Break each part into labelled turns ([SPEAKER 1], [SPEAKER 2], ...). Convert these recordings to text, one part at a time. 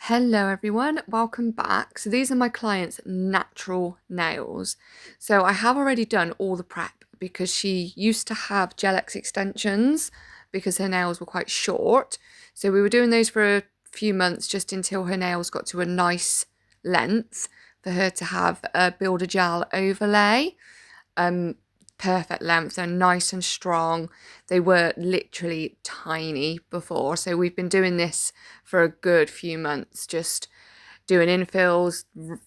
[SPEAKER 1] Hello everyone, welcome back. So these are my client's natural nails. So I have already done all the prep because she used to have gel-X extensions because her nails were quite short. So we were doing those for a few months just until her nails got to a nice length for her to have a Builder Gel overlay. Perfect length. They're nice and strong. They were literally tiny before. So we've been doing this for a good few months, just doing infills,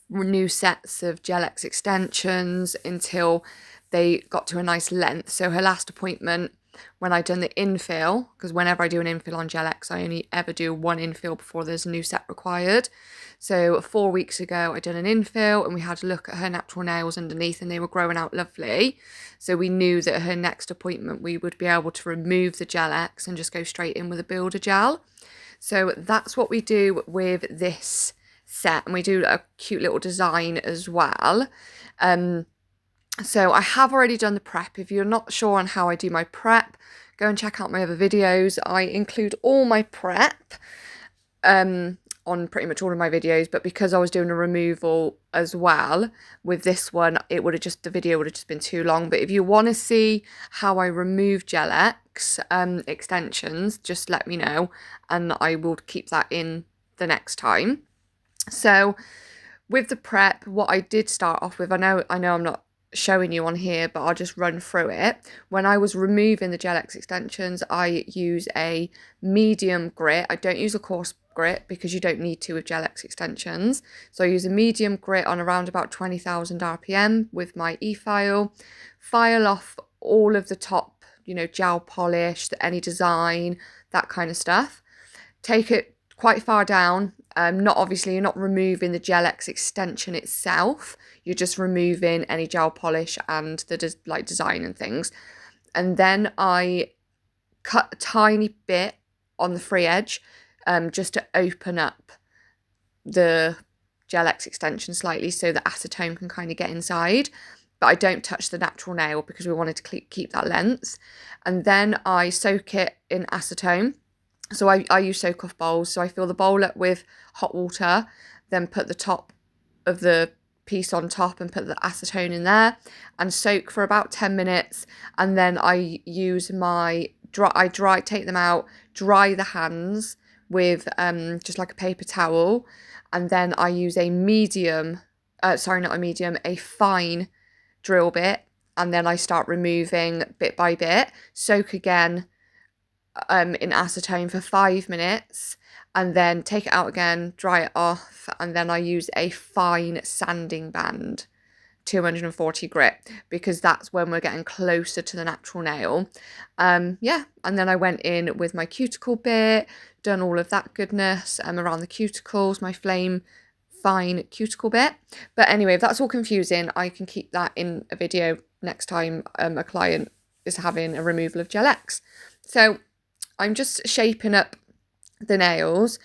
[SPEAKER 1] new sets of gel-X extensions until they got to a nice length. So her last appointment, when I'd done the infill, because whenever I do an infill on gel-X, I only ever do one infill before there's a new set required. So 4 weeks ago, I done an infill and we had a look at her natural nails underneath and they were growing out lovely. So we knew that her next appointment, we would be able to remove the gel-X and just go straight in with a builder gel. So that's what we do with this set, and we do a cute little design as well. So I have already done the prep. If you're not sure on how I do my prep, go and check out my other videos. I include all my prep on pretty much all of my videos, but because I was doing a removal as well with this one, the video would have just been too long. But if you want to see how I remove gel-X extensions, just let me know and I will keep that in the next time. So with the prep, what I did start off with, I know I'm not showing you on here, but I'll just run through it. When I was removing the gel-X extensions, I use a medium grit. I don't use a coarse grit because you don't need to with gel-X extensions. So I use a medium grit on around about 20,000 RPM with my e-file. File off all of the top, gel polish, any design, that kind of stuff. Take it quite far down. You're not removing the gel-X extension itself. You're just removing any gel polish and the design and things. And then I cut a tiny bit on the free edge, just to open up the gel-X extension slightly so the acetone can kind of get inside. But I don't touch the natural nail because we wanted to keep that length. And then I soak it in acetone. So I use soak-off bowls. So I fill the bowl up with hot water, then put the top of the piece on top and put the acetone in there and soak for about 10 minutes. And then I use take them out, dry the hands with just like a paper towel. And then I use a fine drill bit. And then I start removing bit by bit, soak again in acetone for 5 minutes and then take it out again, dry it off, and then I use a fine sanding band, 240 grit, because that's when we're getting closer to the natural nail. And then I went in with my cuticle bit, done all of that goodness around the cuticles, my flame fine cuticle bit. But anyway, if that's all confusing, I can keep that in a video next time a client is having a removal of gel-X. So I'm just shaping up the nails.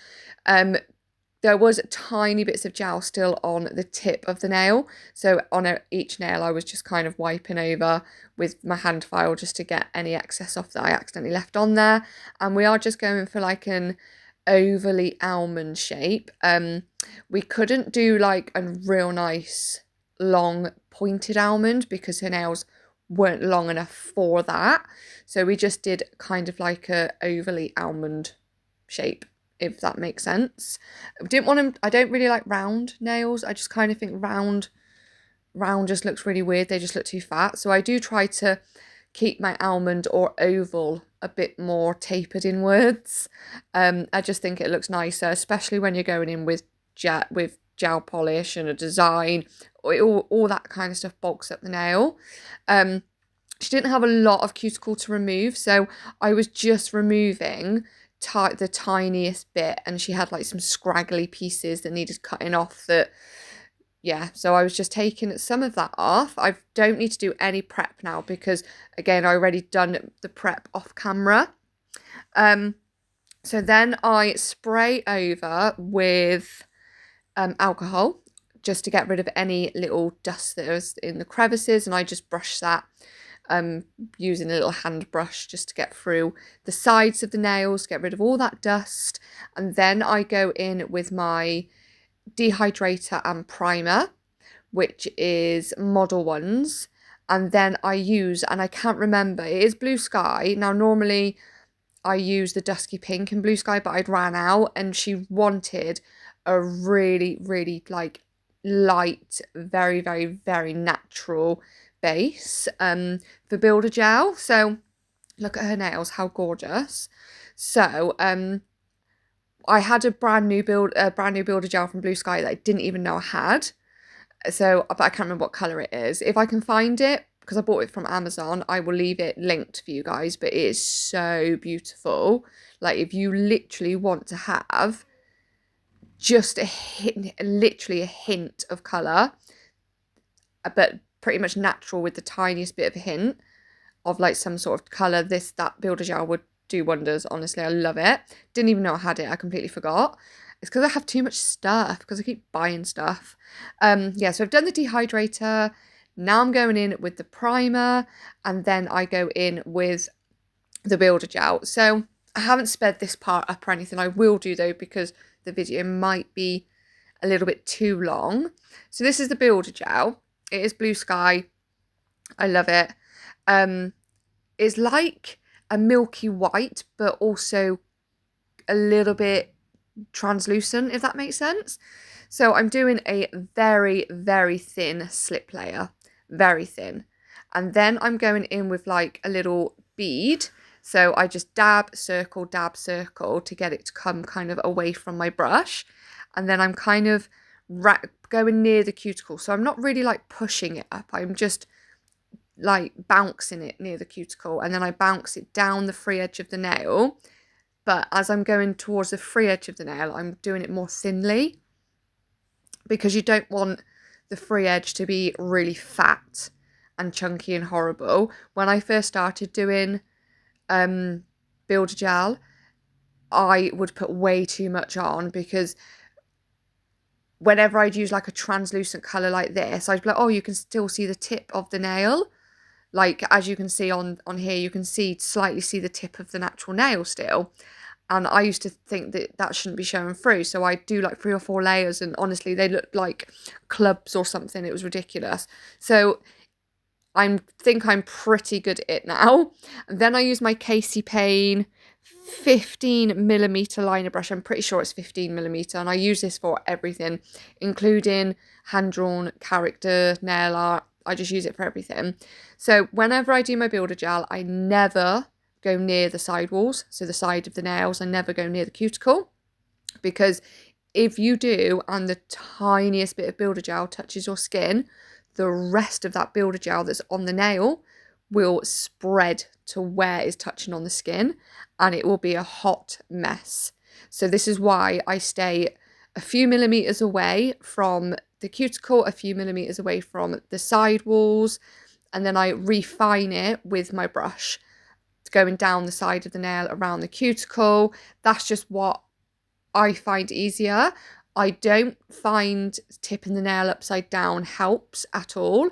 [SPEAKER 1] There was tiny bits of gel still on the tip of the nail. So on each nail, I was just kind of wiping over with my hand file just to get any excess off that I accidentally left on there. And we are just going for like an overly almond shape. We couldn't do like a real nice long pointed almond because her nails weren't long enough for that. So we just did kind of like a overly almond shape, if that makes sense. I don't really like round nails. I just kind of think round just looks really weird. They just look too fat. So I do try to keep my almond or oval a bit more tapered inwards. I just think it looks nicer, especially when you're going in with gel polish and a design. All that kind of stuff bulks up the nail. She didn't have a lot of cuticle to remove, so I was just removing the tiniest bit, and she had like some scraggly pieces that needed cutting off. So I was just taking some of that off. I don't need to do any prep now because, again, I already done the prep off camera. So then I spray over with alcohol just to get rid of any little dust that was in the crevices, and I just brush that using a little hand brush just to get through the sides of the nails, get rid of all that dust. And then I go in with my dehydrator and primer, which is Model Ones. And then I use, and I can't remember, it is Blue Sky. Now, normally I use the Dusky Pink in Blue Sky, but I'd ran out, and she wanted a really, really like light, very, very, very natural base for Builder Gel. So look at her nails, how gorgeous. So I had a brand new Builder Gel from Blue Sky that I didn't even know I had. So, but I can't remember what colour it is. If I can find it, because I bought it from Amazon, I will leave it linked for you guys. But it is so beautiful. Like, if you literally want to have just a hint, literally a hint of colour, but pretty much natural with the tiniest bit of a hint of like some sort of colour, that Builder Gel would do wonders. Honestly, I love it. Didn't even know I had it. I completely forgot. It's because I have too much stuff, because I keep buying stuff. Yeah, so I've done the dehydrator. Now I'm going in with the primer, and then I go in with the Builder Gel. So I haven't sped this part up or anything. I will do though, because the video might be a little bit too long. So this is the Builder Gel. It is Blue Sky. I love it. It's like a milky white, but also a little bit translucent, if that makes sense. So I'm doing a very, very thin slip layer, very thin. And then I'm going in with like a little bead. So I just dab, circle to get it to come kind of away from my brush. And then I'm kind of going near the cuticle. So I'm not really like pushing it up. I'm just like bouncing it near the cuticle, and then I bounce it down the free edge of the nail. But as I'm going towards the free edge of the nail, I'm doing it more thinly, because you don't want the free edge to be really fat and chunky and horrible. When I first started doing Builder Gel, I would put way too much on, because whenever I'd use like a translucent colour like this, I'd be like, oh, you can still see the tip of the nail. Like, as you can see on here, you can slightly see the tip of the natural nail still. And I used to think that shouldn't be showing through. So I do like 3 or 4 layers, and honestly, they looked like clubs or something. It was ridiculous. So I think I'm pretty good at it now. And then I use my Casey Payne 15mm liner brush. I'm pretty sure it's 15mm. And I use this for everything, including hand-drawn character, nail art. I just use it for everything. So whenever I do my Builder Gel, I never go near the side walls, so the side of the nails. I never go near the cuticle, because if you do and the tiniest bit of Builder Gel touches your skin, the rest of that Builder Gel that's on the nail will spread to where it's touching on the skin, and it will be a hot mess. So this is why I stay a few millimeters away from the cuticle, a few millimeters away from the side walls, and then I refine it with my brush, going down the side of the nail around the cuticle. That's just what I find easier. I don't find tipping the nail upside down helps at all.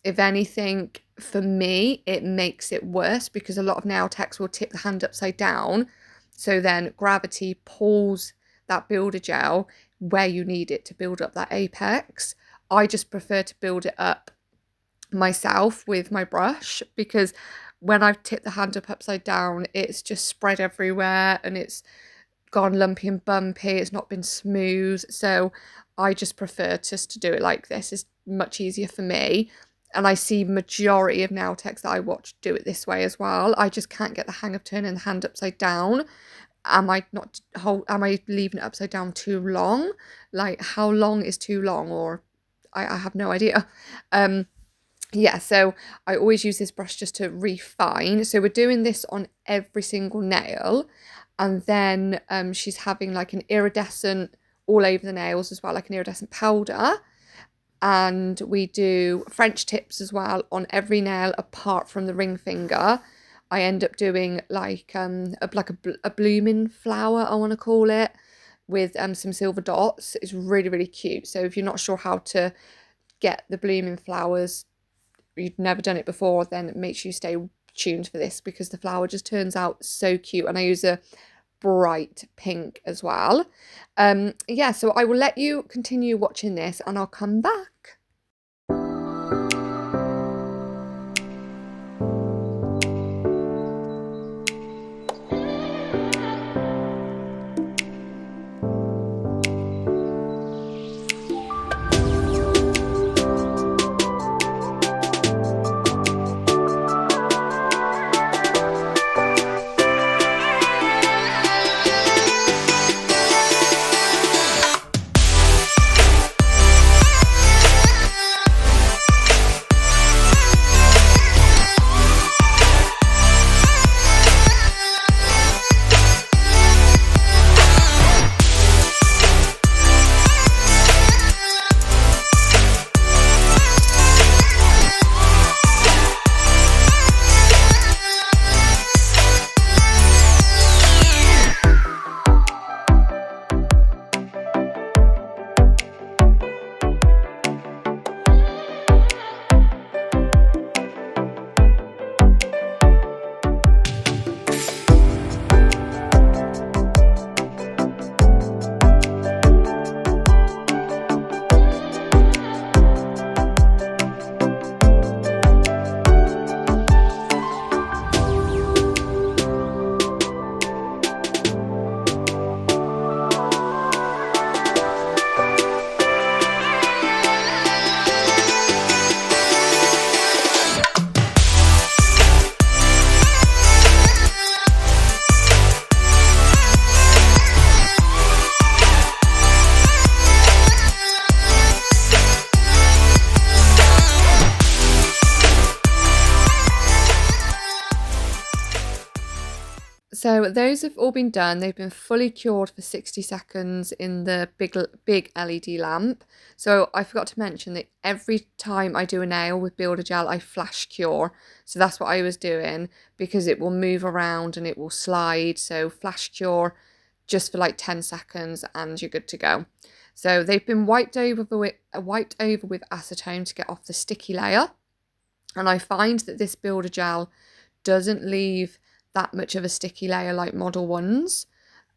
[SPEAKER 1] If anything, for me, it makes it worse, because a lot of nail techs will tip the hand upside down. So then gravity pulls that Builder Gel where you need it to build up that apex. I just prefer to build it up myself with my brush, because when I've tipped the hand up upside down, it's just spread everywhere and it's gone lumpy and bumpy. It's not been smooth. So I just prefer just to do it like this. It's much easier for me. And I see majority of nail techs that I watch do it this way as well. I just can't get the hang of turning the hand upside down. Am I leaving it upside down too long? Like, how long is too long? Or I have no idea. Yeah, so I always use this brush just to refine. So we're doing this on every single nail. And then she's having like an iridescent all over the nails as well, like an iridescent powder. And we do French tips as well on every nail apart from the ring finger. I end up doing like a blooming flower, I want to call it, with some silver dots. It's really, really cute. So if you're not sure how to get the blooming flowers you've never done it before, then make sure you stay tuned for this, because the flower just turns out so cute. And I use a bright pink as well. Yeah, so I will let you continue watching this and I'll come back. So those have all been done. They've been fully cured for 60 seconds in the big LED lamp. So I forgot to mention that every time I do a nail with Builder Gel, I flash cure. So that's what I was doing, because it will move around and it will slide. So flash cure just for like 10 seconds and you're good to go. So they've been wiped over with acetone to get off the sticky layer. And I find that this Builder Gel doesn't leave that much of a sticky layer like Model Ones.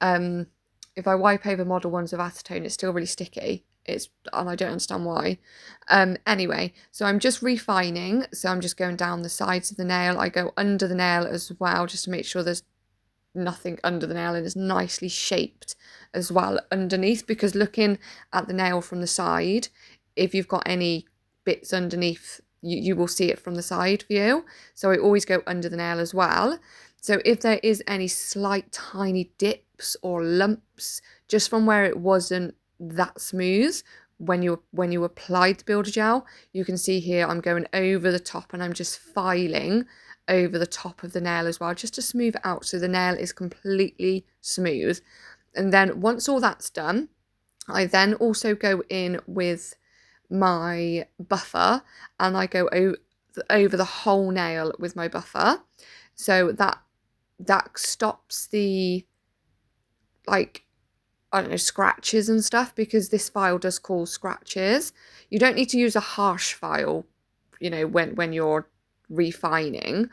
[SPEAKER 1] If I wipe over Model Ones with acetone, it's still really sticky. And I don't understand why. Anyway, so I'm just refining. So I'm just going down the sides of the nail. I go under the nail as well, just to make sure there's nothing under the nail and it's nicely shaped as well underneath, because looking at the nail from the side, if you've got any bits underneath, you will see it from the side view. So I always go under the nail as well. So if there is any slight tiny dips or lumps just from where it wasn't that smooth when you applied the Builder Gel, you can see here I'm going over the top and I'm just filing over the top of the nail as well, just to smooth it out so the nail is completely smooth. And then once all that's done, I then also go in with my buffer and I go over the whole nail with my buffer, so that stops the, like, I don't know, scratches and stuff, because this file does cause scratches. You don't need to use a harsh file, you know, when you're refining,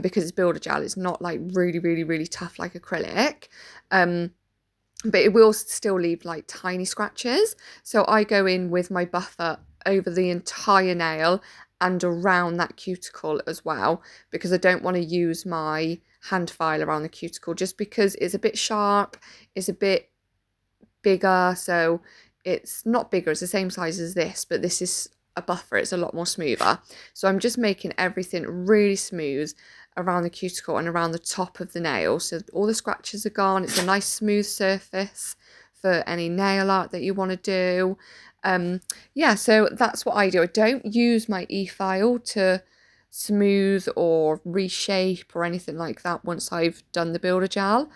[SPEAKER 1] because it's Builder Gel. It's not like really tough like acrylic, but it will still leave like tiny scratches. So I go in with my buffer over the entire nail and around that cuticle as well, because I don't want to use my hand file around the cuticle, just because it's a bit sharp, it's a bit bigger. So it's not bigger, it's the same size as this, but this is a buffer, it's a lot more smoother. So I'm just making everything really smooth around the cuticle and around the top of the nail, so all the scratches are gone. It's a nice smooth surface for any nail art that you want to do. Yeah, so that's what I do. I don't use my e-file to smooth or reshape or anything like that once I've done the Builder Gel.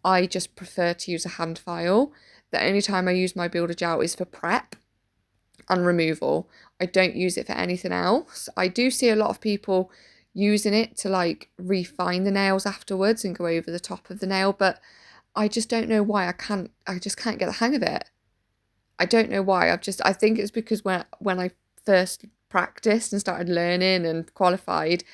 [SPEAKER 1] I just prefer to use a hand file. The only time I use my Builder Gel is for prep and removal. I don't use it for anything else. I do see a lot of people using it to like refine the nails afterwards and go over the top of the nail, but I just don't know why. I just can't get the hang of it. I don't know why. I think it's because when I first practiced and started learning and qualified,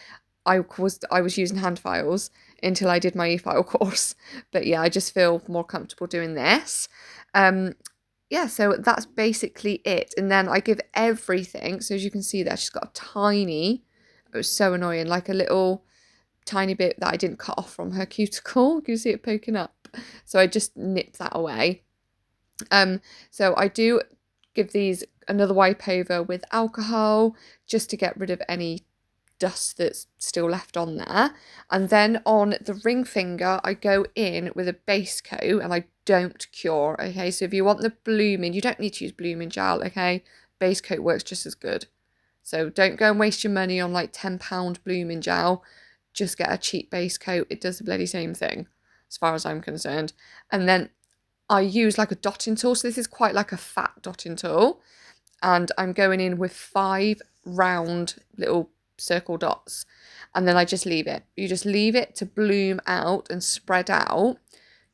[SPEAKER 1] I was using hand files until I did my e-file course. But yeah, I just feel more comfortable doing this. Yeah, so that's basically it. And then I give everything. So as you can see there, she's got a tiny, it was so annoying, like a little tiny bit that I didn't cut off from her cuticle. You see it poking up. So I just nip that away. So I do give these another wipe over with alcohol just to get rid of any dust that's still left on there. And then on the ring finger, I go in with a base coat and I don't cure. Okay, so if you want the blooming, you don't need to use blooming gel. Okay, base coat works just as good. So don't go and waste your money on like £10 blooming gel. Just get a cheap base coat. It does the bloody same thing as far as I'm concerned. And then I use like a dotting tool. So this is quite like a fat dotting tool. And I'm going in with 5 round little circle dots. And then I just leave it. You just leave it to bloom out and spread out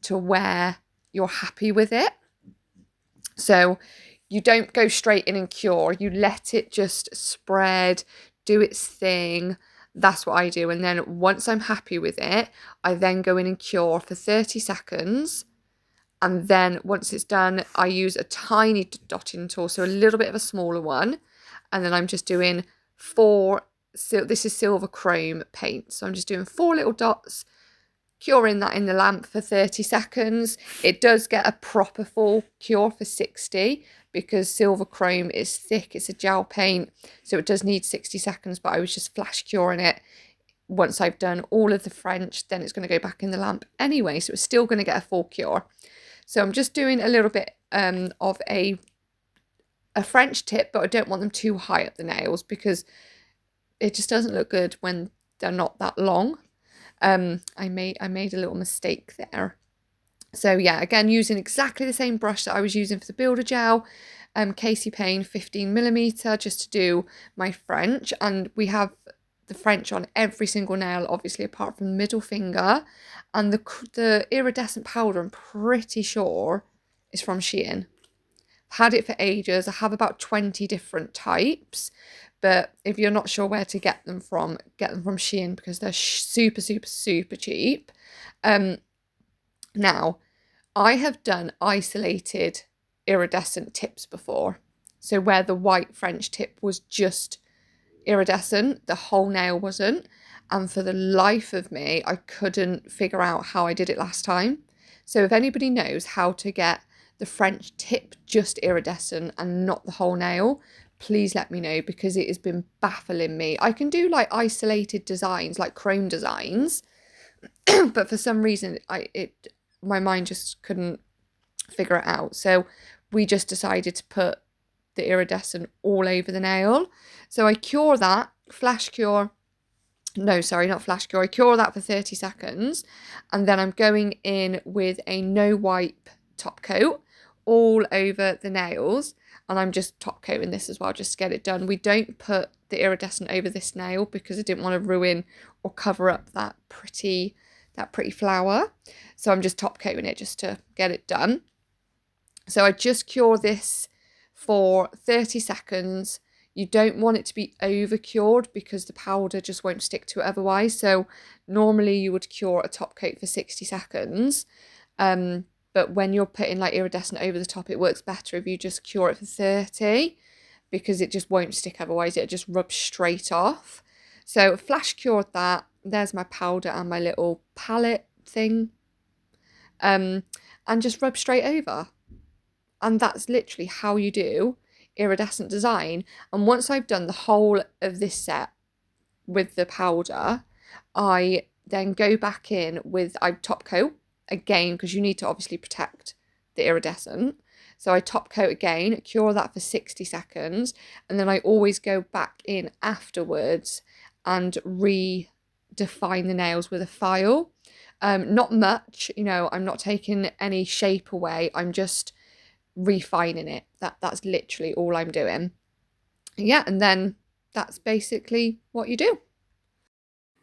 [SPEAKER 1] to where you're happy with it. So you don't go straight in and cure. You let it just spread, do its thing. That's what I do. And then once I'm happy with it, I then go in and cure for 30 seconds. And then once it's done, I use a tiny dotting tool, so a little bit of a smaller one. And then I'm just doing 4, so this is silver chrome paint. So I'm just doing 4 little dots, curing that in the lamp for 30 seconds. It does get a proper full cure for 60 because silver chrome is thick. It's a gel paint, so it does need 60 seconds, but I was just flash curing it. Once I've done all of the French, then it's going to go back in the lamp anyway, so it's still going to get a full cure. So I'm just doing a little bit of a French tip, but I don't want them too high up the nails because it just doesn't look good when they're not that long. I made a little mistake there. So yeah, again, using exactly the same brush that I was using for the builder gel, Casey Payne 15mm, just to do my French. And we have the French on every single nail, obviously, apart from the middle finger. And the iridescent powder, I'm pretty sure, is from Shein. I've had it for ages. I have about 20 different types. But if you're not sure where to get them from Shein because they're super, super, super cheap. Now, I have done isolated iridescent tips before. So where the white French tip was just iridescent, the whole nail wasn't. And for the life of me, I couldn't figure out how I did it last time. So if anybody knows how to get the French tip just iridescent and not the whole nail, please let me know because it has been baffling me. I can do like isolated designs, like chrome designs, but for some reason my mind just couldn't figure it out. So we just decided to put the iridescent all over the nail. So I cure that, flash cure. No, sorry, not flash cure. I cure that for 30 seconds. And then I'm going in with a no wipe top coat all over the nails. And I'm just top coating this as well, just to get it done. We don't put the iridescent over this nail because I didn't want to ruin or cover up that pretty flower. So I'm just top coating it just to get it done. So I just cure this for 30 seconds. You don't want it to be over cured because the powder just won't stick to it otherwise. So normally you would cure a top coat for 60 seconds. But when you're putting like iridescent over the top, it works better if you just cure it for 30 because it just won't stick otherwise. It just rubs straight off. So flash cured that. There's my powder and my little palette thing. And just rub straight over. And that's literally how you do iridescent design. And once I've done the whole of this set with the powder, I then go back in with, I top coat again because you need to obviously protect the iridescent. So I top coat again, cure that for 60 seconds, and then I always go back in afterwards and redefine the nails with a file. Not much, you know, I'm not taking any shape away, I'm just refining it. That's literally all I'm doing. Yeah, and then that's basically what you do.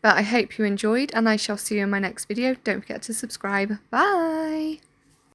[SPEAKER 1] But I hope you enjoyed and I shall see you in my next video. Don't forget to subscribe. Bye!